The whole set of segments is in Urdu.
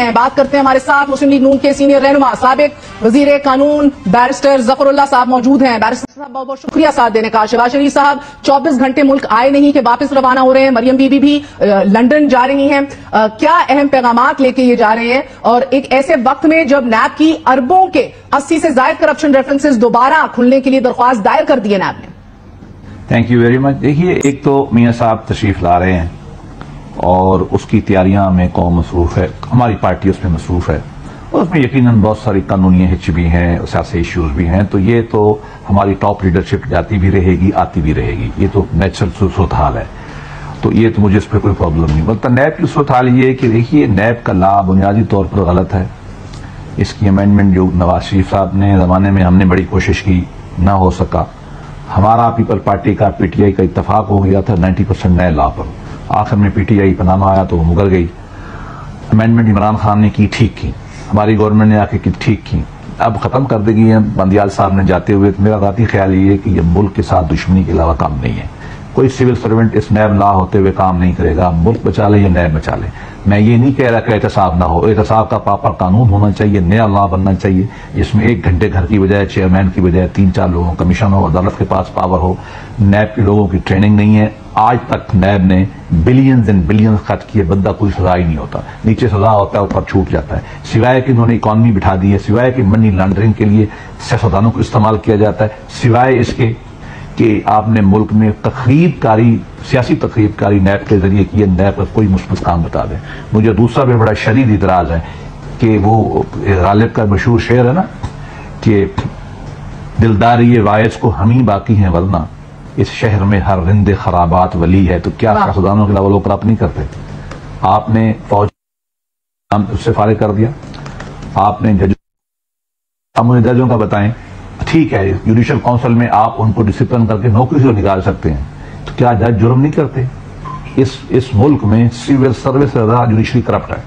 ہیں. بات کرتے ہیں ہمارے ساتھ مسلم لیگ نون کے سینئر رہنما سابق وزیر قانون بیرسٹر ظفر اللہ صاحب موجود ہیں. بیرسٹر صاحب بہت بہت شکریہ ساتھ دینے کا. شہباز شریف صاحب 24 گھنٹے ملک آئے نہیں کہ واپس روانہ ہو رہے ہیں. مریم بی بی بھی لندن جا رہی ہیں. کیا اہم پیغامات لے کے یہ جا رہے ہیں اور ایک ایسے وقت میں جب نیب کی اربوں کے 80 سے زائد کرپشن ریفرنسز دوبارہ کھلنے کے لیے درخواست دائر کر دی ہے نیب نے؟ Thank you very much. دیکھیے، ایک تو میاں صاحب تشریف لا رہے ہیں اور اس کی تیاریاں میں قوم مصروف ہے، ہماری پارٹی اس میں مصروف ہے، اور اس میں یقیناً بہت ساری قانونی ہچ بھی ہیں، سیاسی ایشوز بھی ہیں. تو یہ تو ہماری ٹاپ لیڈرشپ جاتی بھی رہے گی، آتی بھی رہے گی. یہ تو نیچرل صورتحال ہے. تو یہ تو مجھے اس پہ کوئی پرابلم نہیں. بلکہ نیب کی صورتحال یہ ہے کہ دیکھیے، نیب کا لا بنیادی طور پر غلط ہے. اس کی امینڈمنٹ جو نواز شریف صاحب نے زمانے میں ہم نے بڑی کوشش کی، نہ ہو سکا. ہمارا پیپل پارٹی کا پی ٹی آئی کا اتفاق ہو گیا تھا 90% نئے لا پر. آخر میں پی ٹی آئی پناما آیا تو وہ مگر گئی. امینڈمنٹ عمران خان نے کی، ٹھیک کی. ہماری گورنمنٹ نے آ کے ٹھیک کی. اب ختم کر دے گی ہے بندیال صاحب نے جاتے ہوئے. میرا ذاتی خیال یہ ہے کہ یہ ملک کے ساتھ دشمنی کے علاوہ کام نہیں ہے. کوئی سول سروینٹ اس نیب لا ہوتے ہوئے کام نہیں کرے گا. ملک بچا لے یا نیب بچا لے. میں یہ نہیں کہہ رہا کہ احتساب نہ ہو. احتساب کا پراپر قانون ہونا چاہیے، نیا لا بننا چاہیے جس میں 1 گھنٹے گھر کی بجائے چیئرمین کی بجائے 3-4 لوگوں کمیشن ہو، عدالت کے پاس پاور ہو. نیب کے لوگوں کی ٹریننگ نہیں ہے. آج تک نیب نے بلینز اینڈ بلینز خرچ کیے، بندہ کوئی سزا ہی نہیں ہوتا. نیچے سزا ہوتا ہے، اوپر چھوٹ جاتا ہے. سوائے کہ انہوں نے اکانومی بٹھا دی ہے، سوائے کہ منی لانڈرنگ کے لیے سیاستدانوں کو استعمال کیا جاتا ہے، سوائے اس کے کہ آپ نے ملک میں تخریب کاری، سیاسی تخریب کاری نیب کے ذریعے کی ہے. نیب پر کوئی مثبت کام بتا دیں. مجھے دوسرا بھی بڑا شدید اعتراض ہے کہ وہ غالب کا مشہور شعر ہے نا کہ دلداری واعظ کو ہم ہی باقی ہیں ورنہ اس شہر میں ہر رند خرابات ولی ہے. تو کیا سیاستدانوں کے علاوہ لوگ کرپٹ نہیں کرتے؟ آپ نے فوج سے فارغ کر دیا. آپ نے اب مجھے ججوں کا بتائیں. ٹھیک ہے، جوڈیشل کونسل میں آپ ان کو ڈسپلن کر کے نوکری سے نکال سکتے ہیں، تو کیا جج جرم نہیں کرتے؟ اس ملک میں سول سروس سے زیادہ جوڈیشری کرپٹ ہے.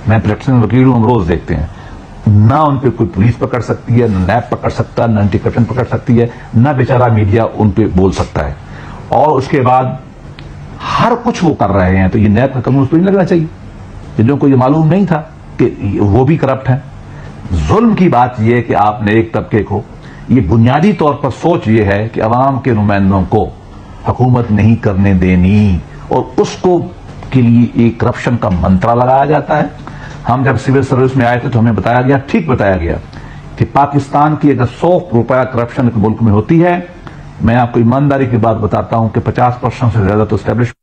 میں پریکٹسنگ وکیل ہوں، ہم روز دیکھتے ہیں. نہ ان پہ کوئی پولیس پکڑ سکتی ہے، نہ نیب پکڑ سکتا ہے، نہ اینٹی کرپشن پکڑ سکتی ہے، نہ بیچارہ میڈیا ان پہ بول سکتا ہے. اور اس کے بعد ہر کچھ وہ کر رہے ہیں. تو یہ نیب کا قانون اس پہ نہیں لگنا چاہیے. جنہوں کو یہ معلوم نہیں تھا کہ وہ بھی کرپٹ ہیں. ظلم کی بات یہ ہے کہ آپ نے ایک طبقے کو، یہ بنیادی طور پر سوچ یہ ہے کہ عوام کے نمائندوں کو حکومت نہیں کرنے دینی، اور اس کو کے لیے ایک کرپشن کا منترا لگایا جاتا ہے. ہم جب سول سروس میں آئے تھے تو ہمیں بتایا گیا، ٹھیک بتایا گیا، کہ پاکستان کی اگر 100 روپیہ کرپشن ایک ملک میں ہوتی ہے، میں آپ کو ایمانداری کی بات بتاتا ہوں کہ 50% سے زیادہ تو اسٹیبلش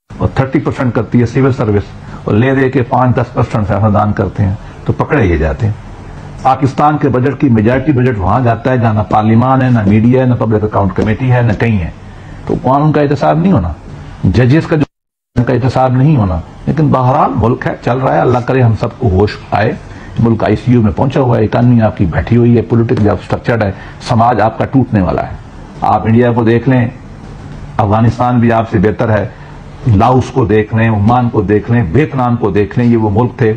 اور 30% کرتی ہے سول سروس، اور لے دے کے 5-10% سیاستدان کرتے ہیں، تو پکڑے یہ جاتے ہیں. پاکستان کے بجٹ کی میجارٹی بجٹ وہاں جاتا ہے جہاں نہ پارلیمان ہے، نہ میڈیا ہے، نہ پبلک اکاؤنٹ کمیٹی ہے، نہ کہیں ہے. تو قانون کا احتساب نہیں ہونا، ججز کا احتساب نہیں ہونا. لیکن بہرحال ملک ہے، چل رہا ہے. اللہ کرے ہم سب کو ہوش آئے. ملک آئی سی یو میں پہنچا ہوا ہے، اکانومی آپ کی بیٹھی ہوئی ہے، پولیٹکلی آپ سٹرکچرڈ ہے، سماج آپ کا ٹوٹنے والا ہے. آپ انڈیا کو دیکھ لیں، افغانستان بھی آپ سے بہتر ہے، لاؤس کو دیکھ لیں، عمان کو دیکھ لیں، ویتنام کو دیکھ لیں. یہ وہ ملک تھے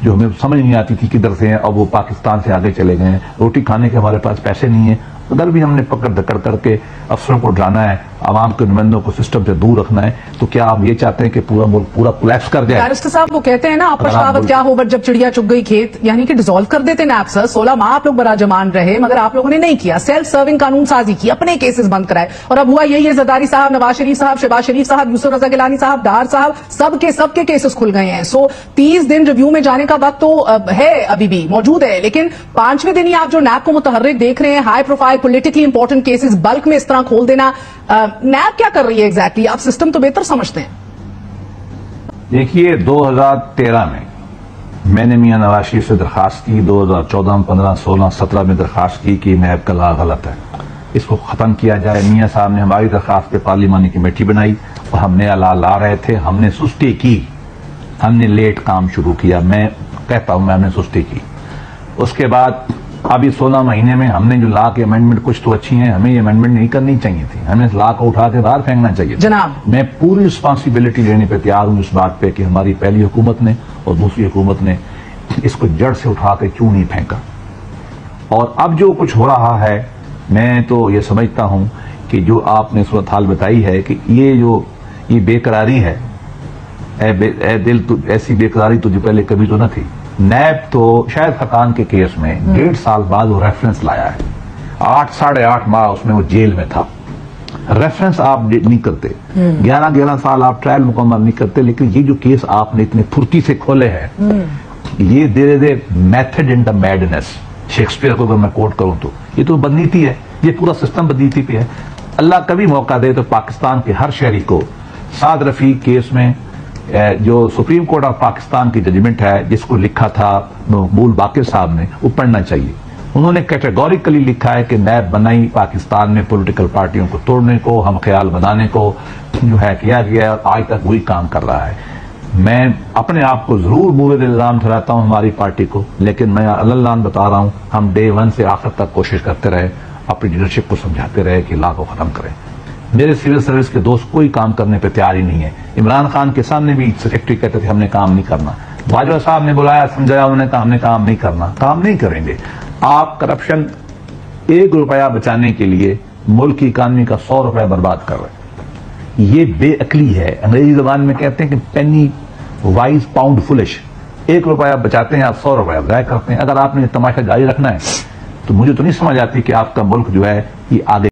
جو ہمیں سمجھ نہیں آتی تھی کدھر سے ہیں، اور وہ پاکستان سے آگے چلے گئے ہیں. روٹی کھانے کے ہمارے پاس پیسے نہیں ہیں. اگر بھی ہم نے پکڑ دھکڑ کر کے افسروں کو ڈرانا ہے، عوام کے نمائندوں کو سسٹم سے دور رکھنا ہے، تو کیا آپ یہ چاہتے ہیں کہ پورا ملک پورا کولیپس کر جائے؟ بیرسٹر صاحب وہ کہتے ہیں نا، آپس شہادت کیا ہو بٹ جب چڑیا چگ گئی کھیت، یعنی کہ ڈیزالو کر دیتے نیب سر. 16 ماہ آپ لوگ براجمان رہے، مگر آپ لوگوں نے نہیں کیا. سیلف سرونگ قانون سازی کی، اپنے کیسز بند کرائے، اور اب ہوا یہی ہے زرداری صاحب، نواز شریف صاحب، شہباز شریف صاحب، یوسف رضا گیلانی صاحب، ڈار صاحب، سب کے کیسز کھل گئے ہیں. 30 دن ریویو میں جانے کا وقت تو ہے، ابھی بھی موجود ہے. لیکن 5ویں دن ہی آپ جو نیب کو متحرک دیکھ رہے ہیں، high profile politically important cases بلک میں اس طرح کھول دینا، نیب کیا کر رہی ہے ایگزیکٹلی؟ آپ سسٹم تو بہتر سمجھتے ہیں. دیکھیے، 2013 میں نے میاں نواز شریف سے درخواست کی، 2014 15 16 17 میں درخواست کی کہ نیب کا لا غلط ہے، اس کو ختم کیا جائے. میاں صاحب نے ہماری درخواست پہ پارلیمانی کمیٹی بنائی اور ہم نیا لا لا رہے تھے. ہم نے سستی کی، ہم نے لیٹ کام شروع کیا. میں کہتا ہوں ہم نے سستی کی. اس کے بعد ابھی 16 مہینے میں ہم نے جو لا کے امینڈمنٹ کچھ تو اچھی ہیں، ہمیں یہ امینڈمنٹ نہیں کرنی چاہیے تھی. ہمیں اس لا کو اٹھا کے باہر پھینکنا چاہیے جناب. میں پوری رسپانسبلٹی لینے پہ تیار ہوں اس بات پہ کہ ہماری پہلی حکومت نے اور دوسری حکومت نے اس کو جڑ سے اٹھا کے کیوں نہیں پھینکا. اور اب جو کچھ ہو رہا ہے، میں تو یہ سمجھتا ہوں کہ جو آپ نے صورتحال بتائی ہے کہ یہ بے قراری ہے، اے دل ایسی بےقراری تجھے پہلے کبھی تو نہ تھی. نیب تو شاید خطان کے کیس میں 1.5 سال بعد وہ ریفرنس لایا ہے. 8.5 ماہ اس میں وہ جیل میں تھا. ریفرنس آپ نہیں کرتے, 11 سال آپ ٹرائل مکمل نہیں کرتے, لیکن یہ جو کیس آپ نے اتنے پھرتی سے کھولے ہیں, یہ دیر دے method in the madness. Shakespeare کو اگر میں کوٹ کروں تو یہ تو بدنیتی ہے, یہ پورا سسٹم بدنیتی پہ ہے. اللہ کبھی موقع دے تو پاکستان کے ہر شہری کو سعد رفیق کیس میں جو سپریم کورٹ آف پاکستان کی ججمنٹ ہے جس کو لکھا تھا مقبول باقر صاحب نے, وہ پڑھنا چاہیے. انہوں نے کیٹیگوریکلی لکھا ہے کہ نیب بنائی پاکستان میں پولیٹیکل پارٹیوں کو توڑنے کو, ہم خیال بنانے کو جو ہے کیا گیا, آج تک وہی کام کر رہا ہے. میں اپنے آپ کو ضرور مورد الزام ٹھہراتا ہوں ہماری پارٹی کو, لیکن میں اللہ بتا رہا ہوں ہم ڈے 1 سے آخر تک کوشش کرتے رہے, اپنی لیڈرشپ کو سمجھاتے رہے کہ لا کو ختم کریں. میرے سول سروس کے دوست کوئی کام کرنے پہ تیار ہی نہیں ہے. عمران خان کے سامنے بھی سیکرٹری کہتے تھے ہم نے کام نہیں کرنا. باجوہ صاحب نے بلایا, سمجھایا, انہوں نے کہا ہم نے کام نہیں کرنا. کام نہیں کریں گے. آپ کرپشن 1 روپیہ بچانے کے لیے ملک کی اکانومی کا 100 روپیہ برباد کر رہے ہیں. یہ بے عقلی ہے. انگریزی زبان میں کہتے ہیں کہ پینی وائز پاؤنڈ فلش. 1 روپیہ بچاتے ہیں, آپ 100 روپیہ ضائع کرتے ہیں. اگر آپ نے تماشا جاری رکھنا ہے تو مجھے تو نہیں سمجھ آتی کہ آپ کا ملک جو ہے یہ آگے